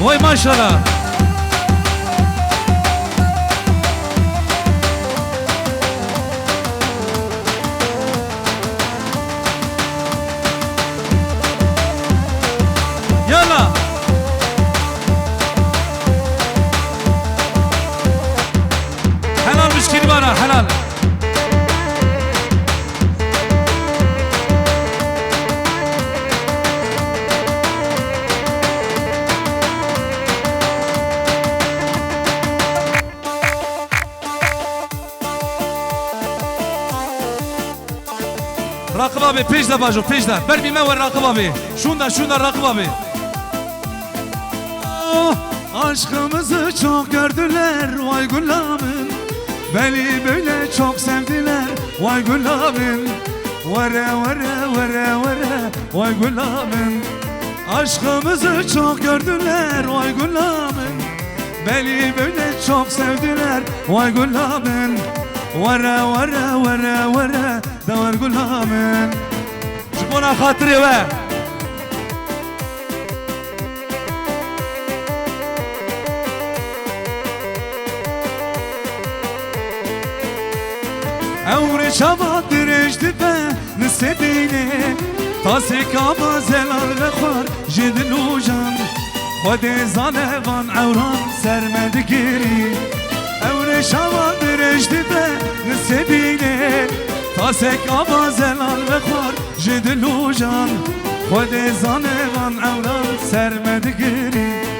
Vay maşallah. Yalla. Helal müşkili bana helal. Rakıb abi peşle bajo peşle. Ver bilmem var Rakıb abi. Şundan Rakıb abi. Oh, aşkımızı çok gördüler vay Gülabim. Beni böyle çok sevdiler vay Gülabim. Vere vere vere vere vay Gülabim. Aşkımızı çok gördüler vay Gülabim. Beni böyle çok sevdiler vay Gülabim. Vere vere vere vere da var Gülabim. Buna hatırı ve Evre şabat direjdi be nisebine Tasik abazelar ve khar jidlujan Khode zanevan evran sermedi geri Evre şabat direjdi be nisebine Tasik abazelar ve khar jidlujan Khode zanevan evran sermedi geri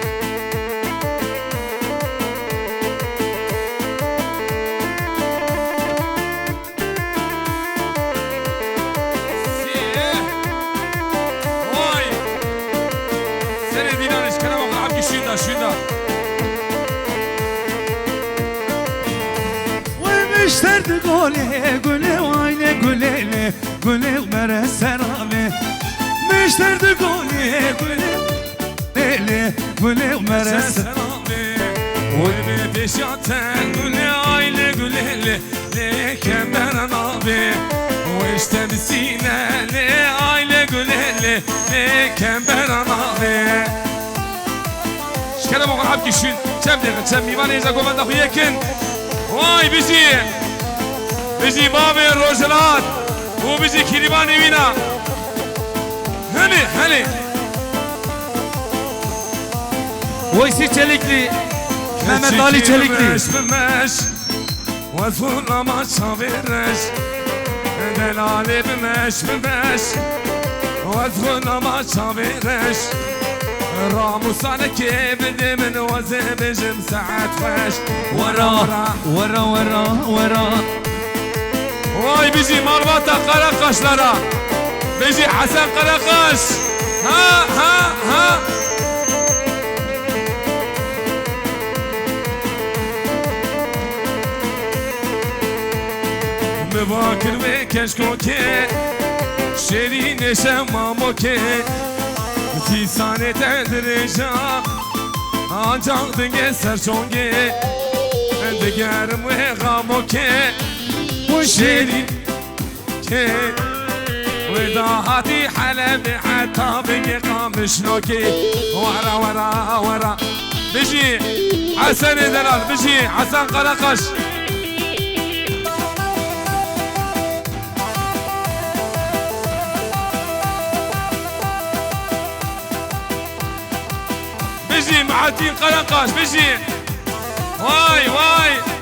Müşterdi gole gole ayne gölele gole mere serame Müşterdi gole gole lele gole mere serame Oy be peşaten gole ayne gölele le kemer nabe O işte bisine le ayne gölele le kemer nabe Şkere bokun abki şün çem değin çem mimane iza komanda huyekin Vay bizi Mami Rojalat Bu bizi Kiliman evina Hani Vaysi Çelikli Mehmet Ali Çelikli Vazfurna maça vereş Delali bimeş Vazfurna maça vereş راموسانك بدي من وزن بجم ساعات فاش ورا Vay bizi Marmata Karakaşlara Bizi Hasan Karakaş Ha Mübakir ve keşkoke Şerine şemamoke Tisanete dirija Ancak denge serçonge Digerim ve gamoke Şerin ke Ve dahati halebi hatta bege kamışnoke Vara Biji Hasan Edelal Biji Hasan Karakaş بيجي معدين قلقاش بيجي واي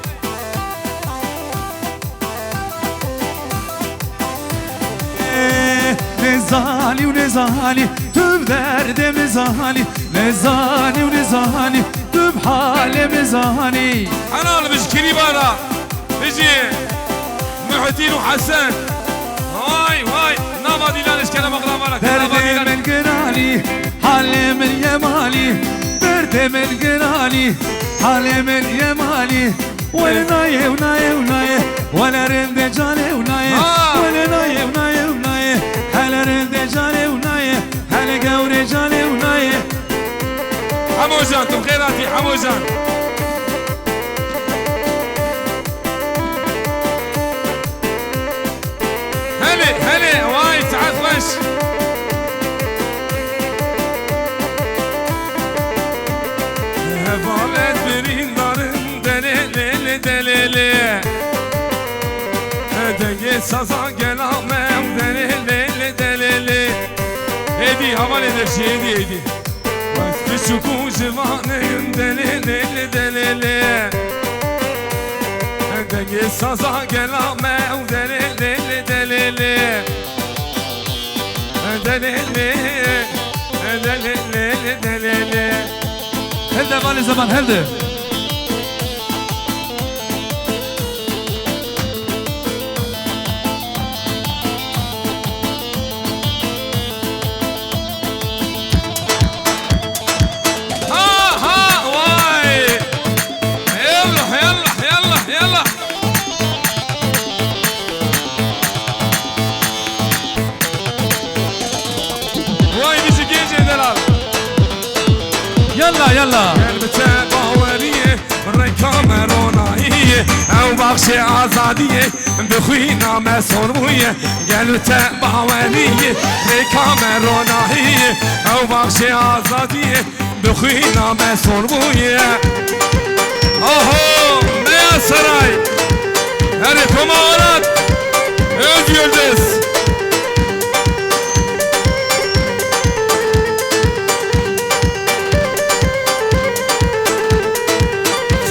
Nezali و nezali tüb derdem zali Nezali و nezali tüb halem zali Anal بيجي كريبانا بيجي محدين وحسن واي نما ديلانش كلام اقرامك دردم القرالي حالم اليمالي دردم القرالي حالم اليمالي ولا نايه ولا رند جاني ونايه ولا نايه هلا رند جاني ونايه هلا قوري جاني ونايه حموجان تم خيراتي حموجان هلي واي تعطش دليلي دنگی سازا گلامم دلیلی دلیلی ایدی همان ederşi ایدی وقت شکو جوانیم دلیلی دلیلی دنگی سازا گلامم دلیلی دلیلی دلیلی دلیلی دلیلی هلده مال زمان هلده يلا يلا قلبته باوريه ركامرونايه او بخش آزاديه بخوينا مسرويه قلبته باوريه ركامرونايه او بخش آزاديه بخوينا مسرويه اوهو ميا سراي هري كمارات öz yıldız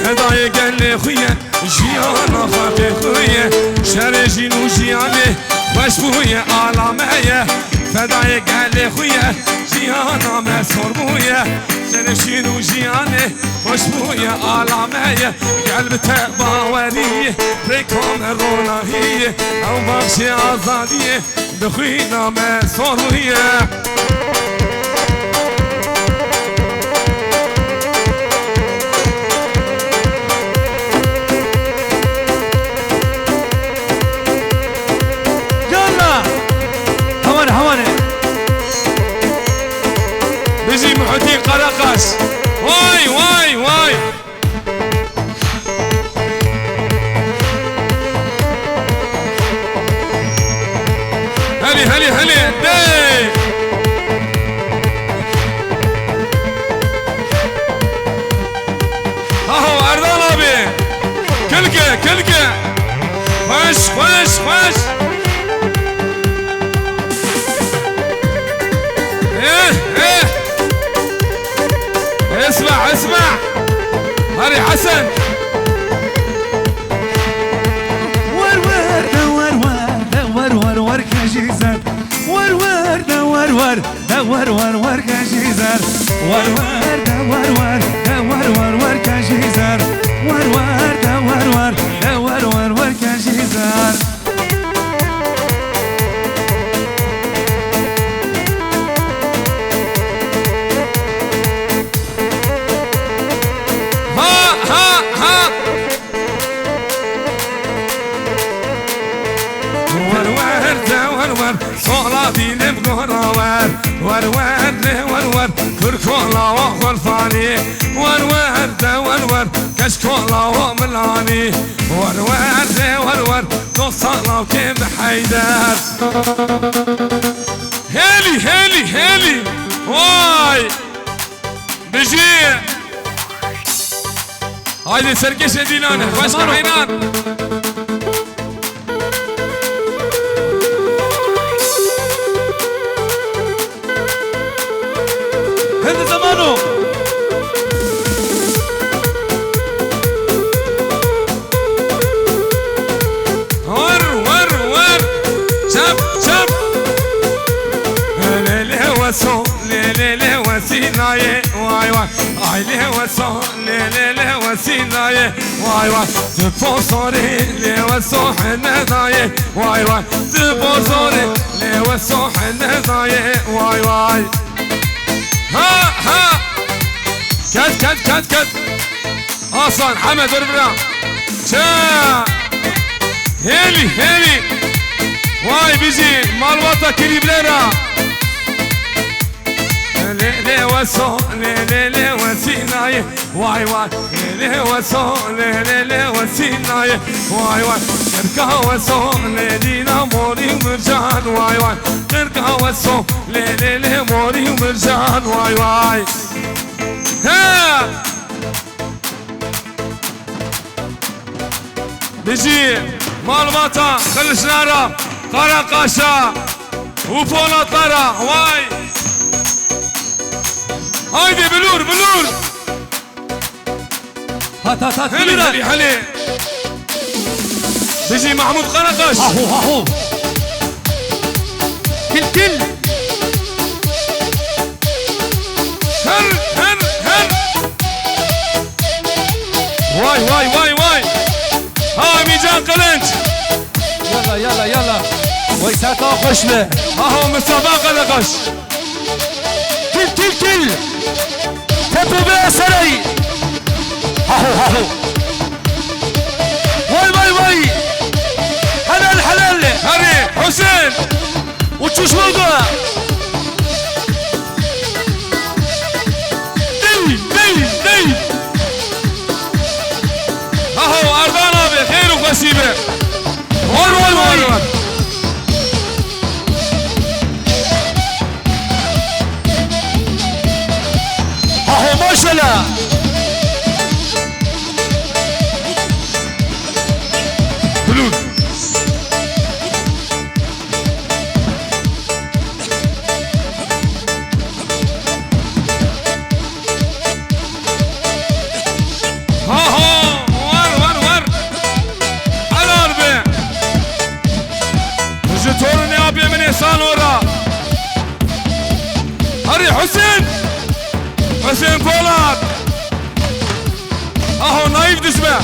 فدای گل خویه جیانا خاطر خویه شر جینو جیانه خوش بویه عالمه فدای گل خویه جیانا مسور بویه شر جینو جیانه خوش بویه عالمه قلبت باوریه ریکام روناهیه او بخش آزادیه بخوینا مسور بویه بيجي محيطين قراقش واي واي واي هلي هلي هلي دي اهو اردان ابي كلكه كلكه خوش خوش خوش اسمع اسمع هاري حسن ور ور دور ور دور ور ور كجيزر ور ور دور ور دور ور ور كجيزر ور ور دور ور دور ور ور كجيزر ور ور دور ور دور ور ور كجيزر صورة ديني بقهراوار ورور لي ورور كركولا وخلفاني ورور ده ورور كشكولا وملاني ورور لي ورور توصلا وكيف حيدر هيلي هيلي هيلي واي بجي هايدي سركش دينانه خوش كرهينان هند زمانو ور ور ور شب شب ليلي وسو ليلي وسيناي واي واي اي ليلي وسو ليلي وسيناي واي واي تبوصوري لي وسو حناي واي واي تبوصوري لي وسو حناي واي واي ها ها كت كت كت كت اصلا حمد وربنا شا هيلي هيلي واي بيجي مالوطة كليبليرا ليلي وسو ليلي وسيناي واي واي ليلي وسو ليلي وسيناي واي واي تركا وسو ليلي موري ومرجان واي واي تركا وسو ليلي موري ومرجان واي واي ها بيجي معلوماتا خلشنارا قرا قاشا وفولاتارا واي هايدي بلور بلور هات هات هات هلي هلي هلي بيجي محمود قرقش هاهو هاهو كل هل هل هل واي واي واي واي ها ميجان قلنج يلا يلا يلا ويساتا خوش له هاهو مسابقة نقش كل تبو بيه سري هاهو هاهو واي حلال هري حسين وتشوش موضوع دي هاهو أردانا بخير وخسيبة ور هاهو ما شاء الله بلود هاهو ور على أربع جتورني أبي من إحسان ورا هري حسين فولاد اهو نايف دسمه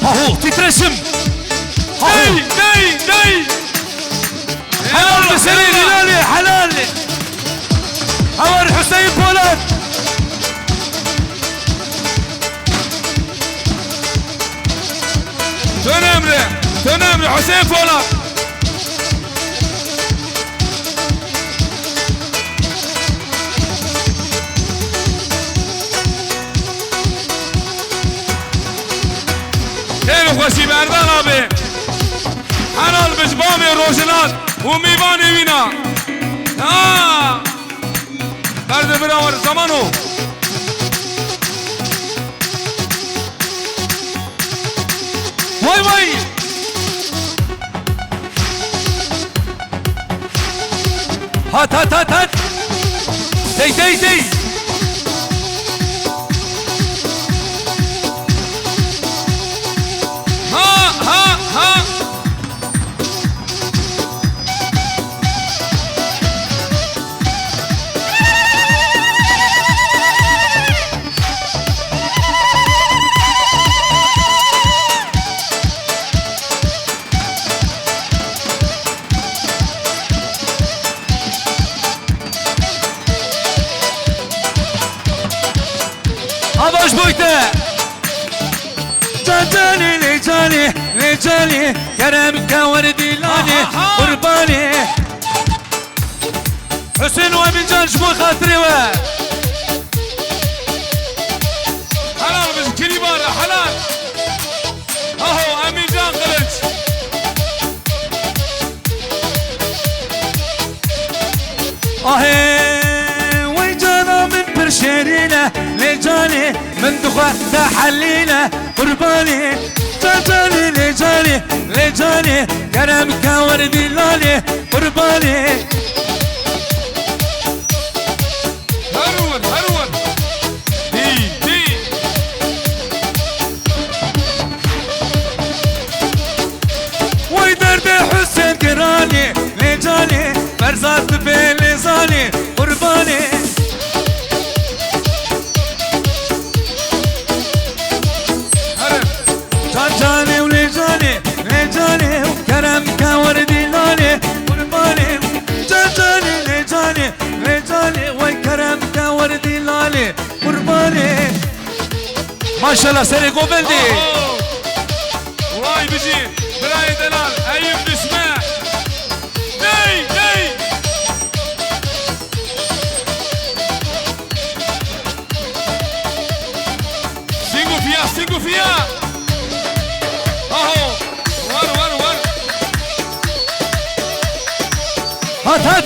هاهو تترسم دي حلال بسرير هلالي حلال عمر حسين فولاد تنمري حسين فولاد خير خوشی بردان آبی حلال بجبام روشنات و میوانی وینا برد براور زمانو واي هات دي ها Abaş boyta لجاني كرمك وردي لاني قرباني حسين وابن جان شبو خاطري حلال بس كليبارة حلال اهو امين جان قلت ويجانا من برشيرينا لجاني من دخوة تحلينا قرباني لجاني كرمك وردي لاني قرباني هرول دي ويدرد حسين كراني لجاني فرزات بلزاني قرباني جاني ولجاني وكرمك وردي لاني قرباني لجاني وكرمك وردي لاني قرباني ما شاء الله سري قوبلدي واي بيجي براي دلال ايوب بسمع دي سينجو فيها اهو ور هات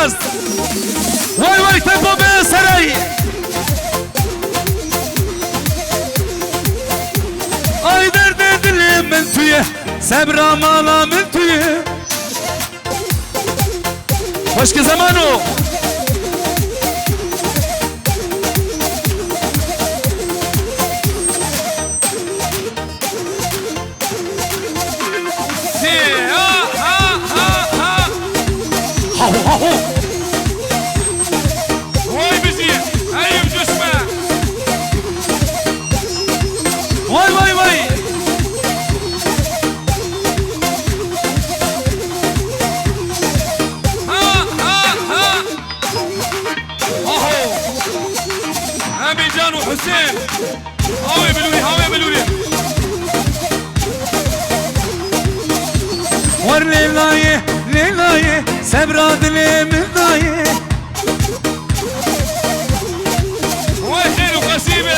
راست وای وای تبو به سرایی آی درد دل من تویه صبر مالا من تویه خوشک زمانو وای بزیر ایوب جسمه وای وای وای امین جان و حسین هاوی بلوری هاوی بلوری ور لیلایه لیلایه صبر دل من دایه وای خیر و قصیبه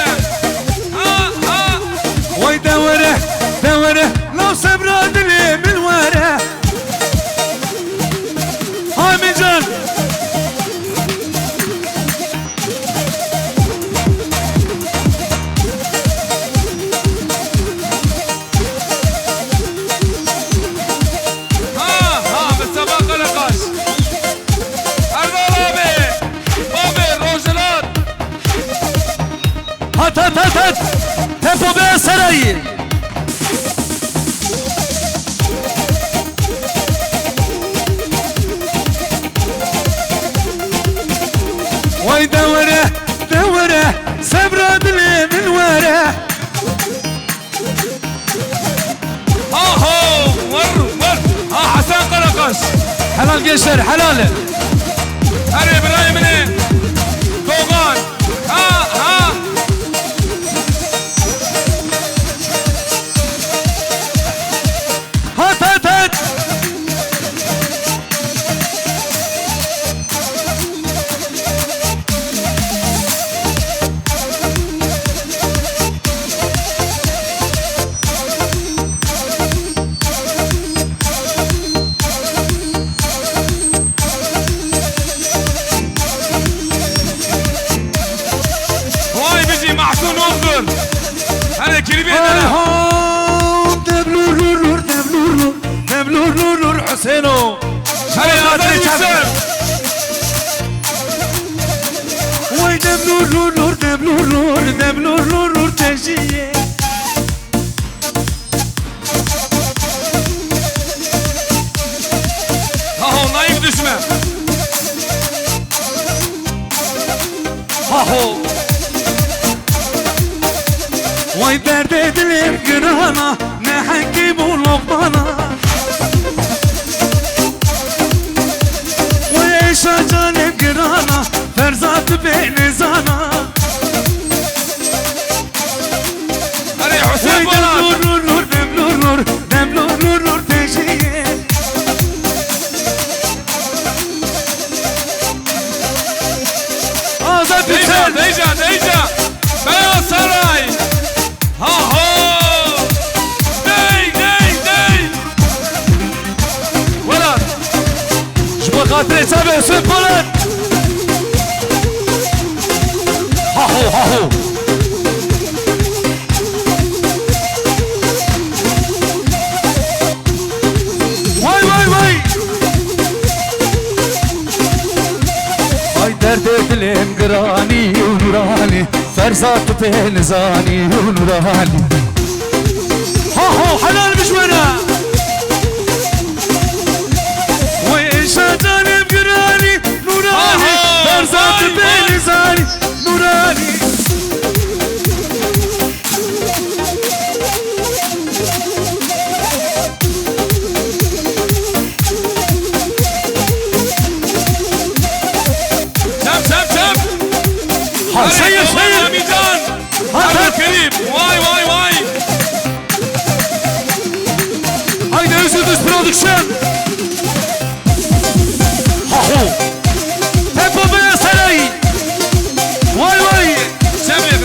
وای دوره دوره لو صبر دل من وره آمین جان هات هات هات هات تبو به سرایی وای دوره دوره صبر دل من وره هو ور حسن قلقش حلال قشر حلال هري ابراهيم طوغان هات هات هات واي بيجي محسون وانظر هذا كلمة انا دبلور دبلور دبلور حسينو هذا يوسف وای دبلور تجیه هاهو نايف دشمه هاهو وای درد دلم گرانا نه حکیم و لقمانا وای عشا جانم گرانا فرزاد به نزانا هذا حسين وای بولاد دبلور تجیه آزاد ديجا بسن ديجا بيان سراي هاهو دي ولد جبو خاطري سابق سوق ولد هاهو وای ay derd dilim gırani nurani ferzat pelzani nurani ha halalmiş bana vay şadanım gırani nurani ferzat pelzani nurani سيد ميدان هذا كريم واي هيدا يوسف برودكشن هاهو تبو بيا سراي واي سامي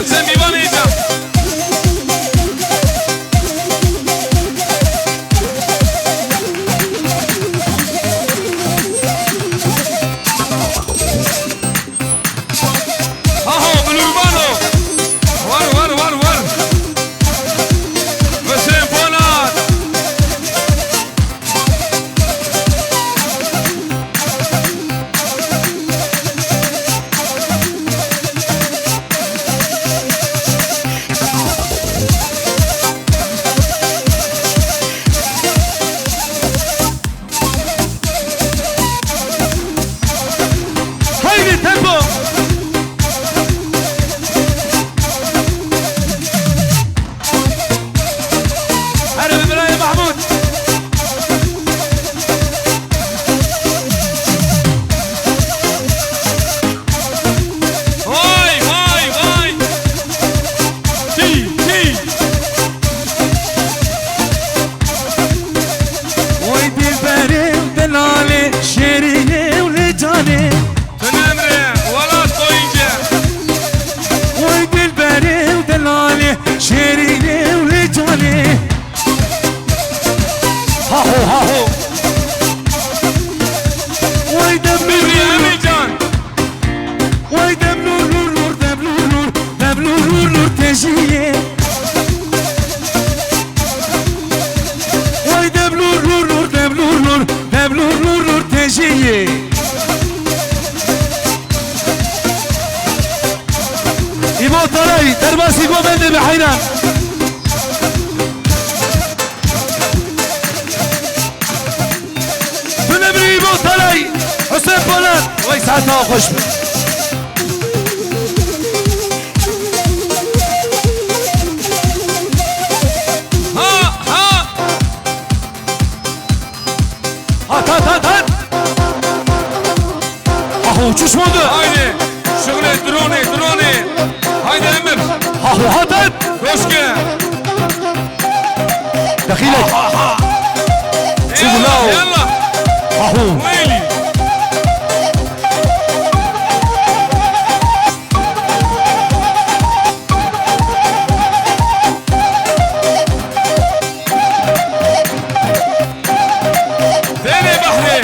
شيريني ولجالي هاهو هاهو ويدم بيبي جان ويدم نور نور نور دم نور نور دم نور نور نور تجيه ويدم نور نور نور دم نور نور دم نور نور نور تجيه إيمو طلعي درباسي قوم بندي بحيران بنبري إيمو طلعي حسين بولان ويسعدنا وخش ها ها هات هات هات هات اهو شو موضوع هايدي شغلة دروني دروني هايدي امر اهو هات هات كوشكة دخيلك يلا يلا اهو ويلي ثاني بحري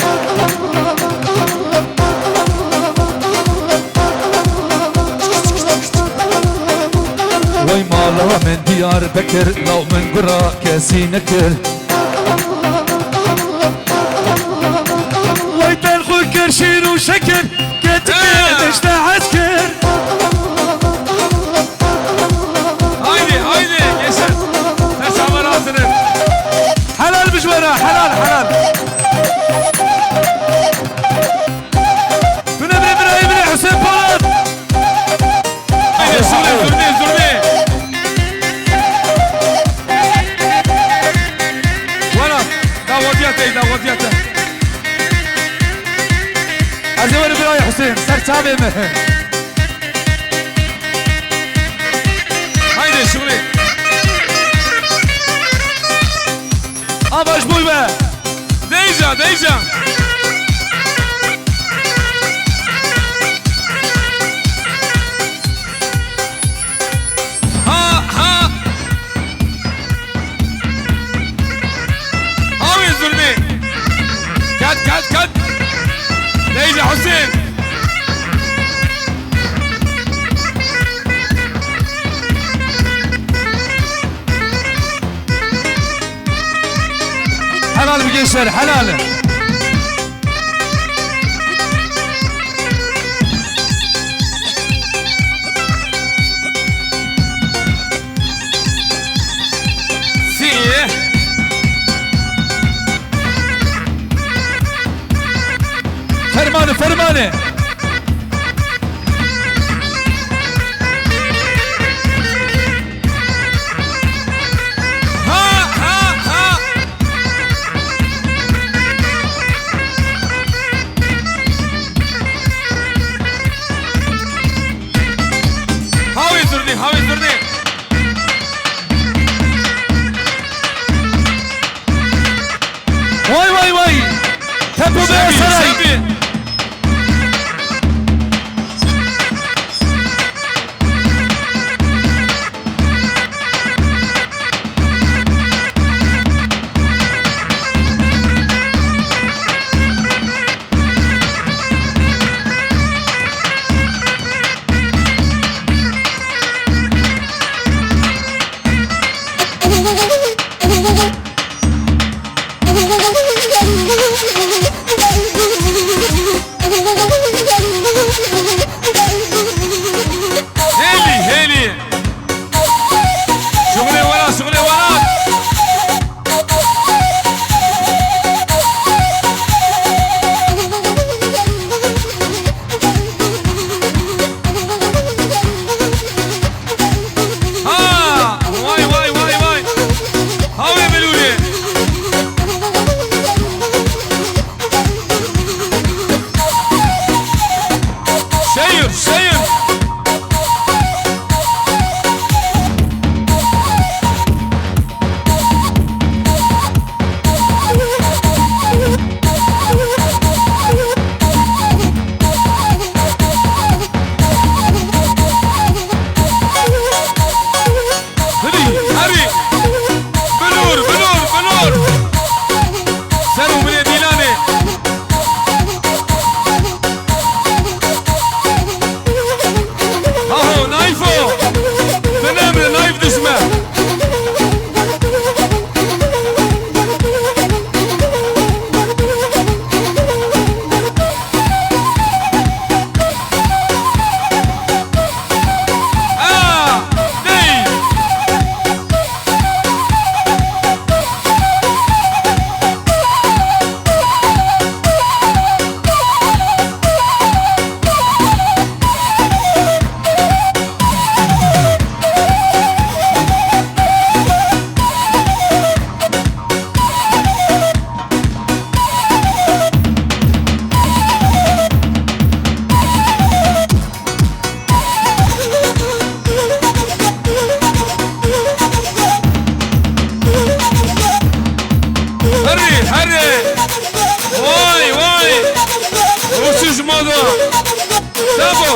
وي ما لو من ديار بكر لو من قرى كاسي نكر وي تنخو كرشين وشكر كتبينش عسكر هايدي هايدي يسر تسع مرات حلال بجوارة حلال حلال بنبري ابراهيم حسين بولاد هايدي شغلة زرني زرني وانا داوديته داوديته أزور ابراهيم حسين سر تابع مهم هايدي شغلة أباش بوي بقى ديجا ديجا ها ها هاوي الزلمي كات كات كات ديجا حسين حلال بقيشر حلال سيه فرمانة فرمانة ها ها ها هاوي زرني هاوي زرني واي واي واي تبو بقى شبي سراي شبي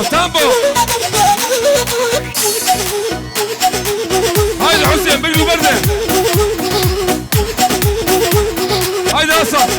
تامبو هايدي حسين بقلوا بردة هايدي أصل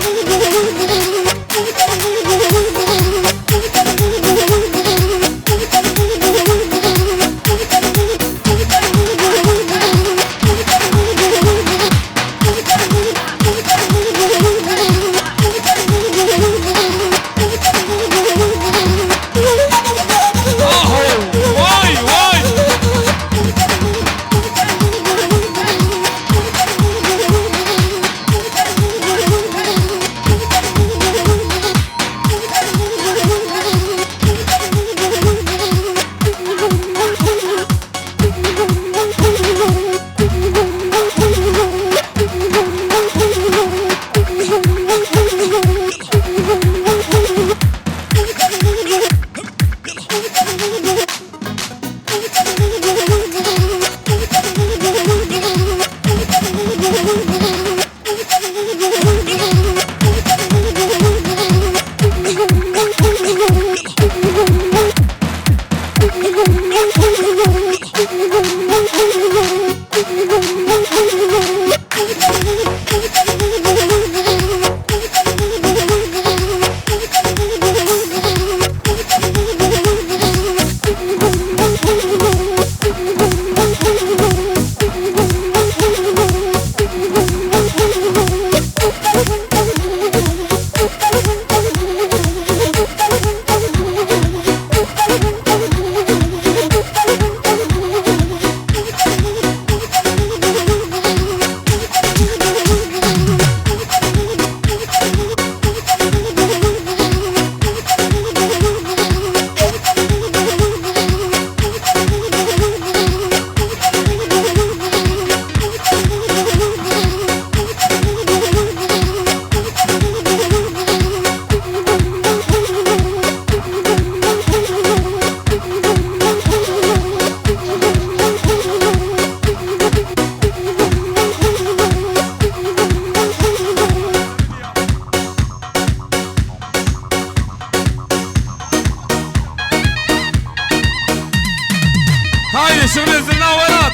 شغل الزناورات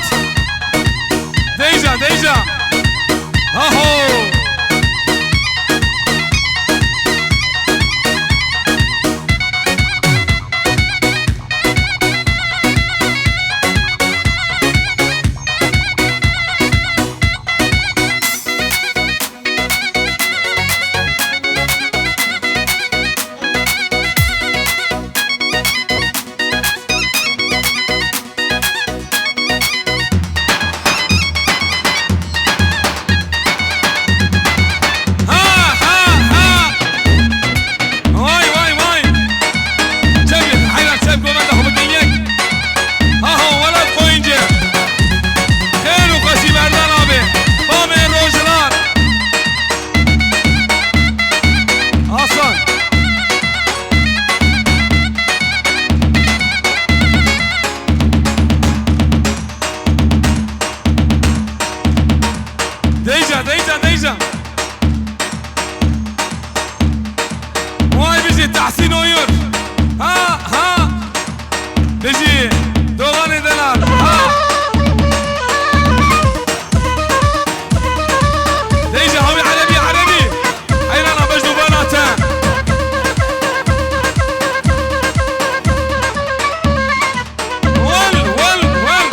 ديجا ديجا اهو ديجا ديجا ديجا واي بيجي تحسين ويور ها ها بيجي دوغاني دلال ها ديجا هوي عربي عربي عيرانا بجدو بناتا ول ول ول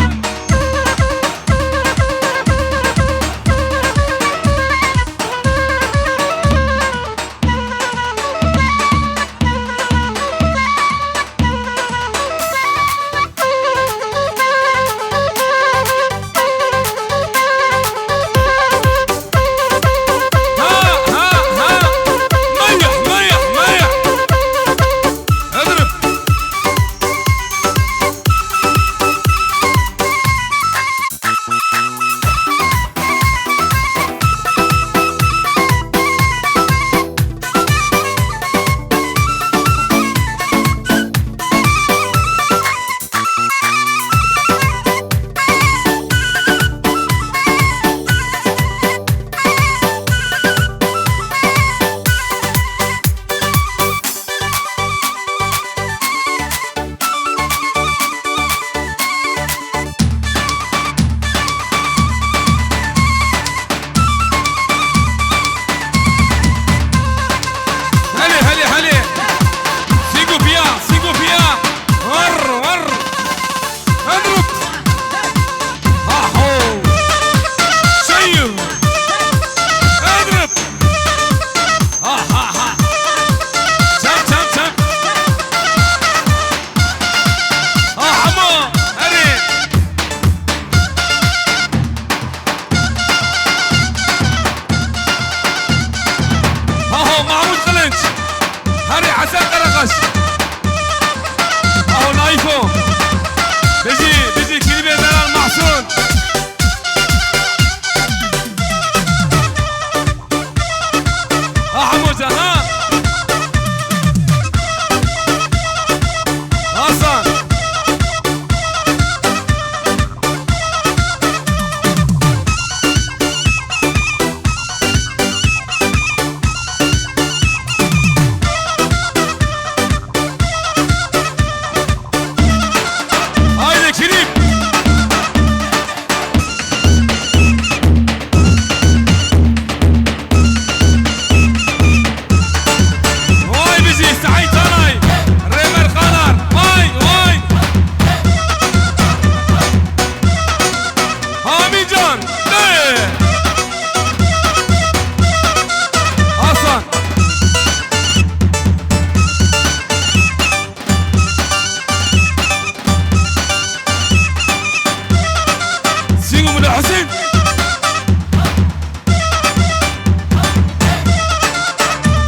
ياسين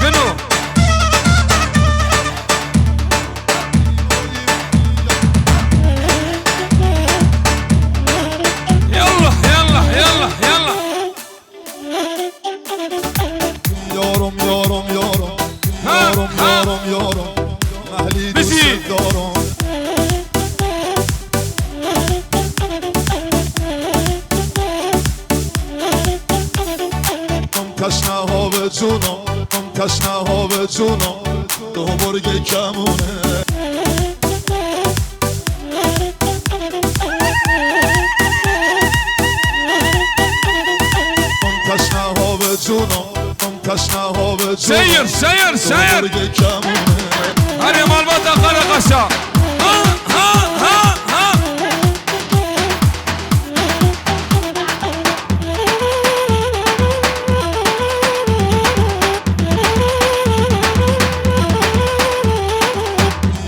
منو يلا يلا يلا يلا يارم يارم يارم يارم يارم يارم اهلی دوست دارم تشنه ها به جونم تشنه ها به جونم دو برگ کمونه تشنه ها به جونم تشنه ها به جونم سير سير سير برگ کمونه هذه مالبات قرق قشا ها ها ها ها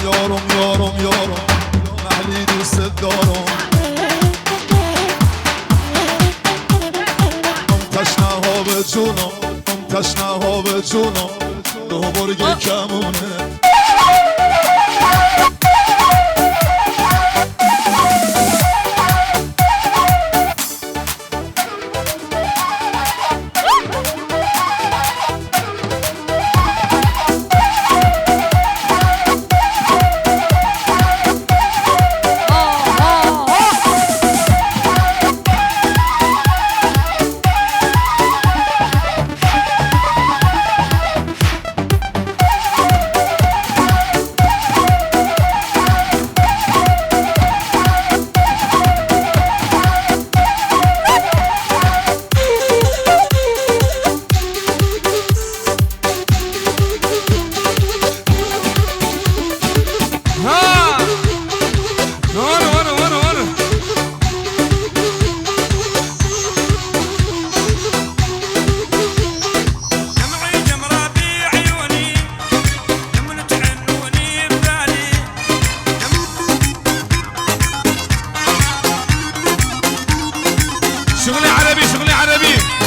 یارم یارم یارم اهلی دوست دارم تشنه ها به جونم تشنه ها به جونم دو برگ کمونه شغلي عربي شغلي عربي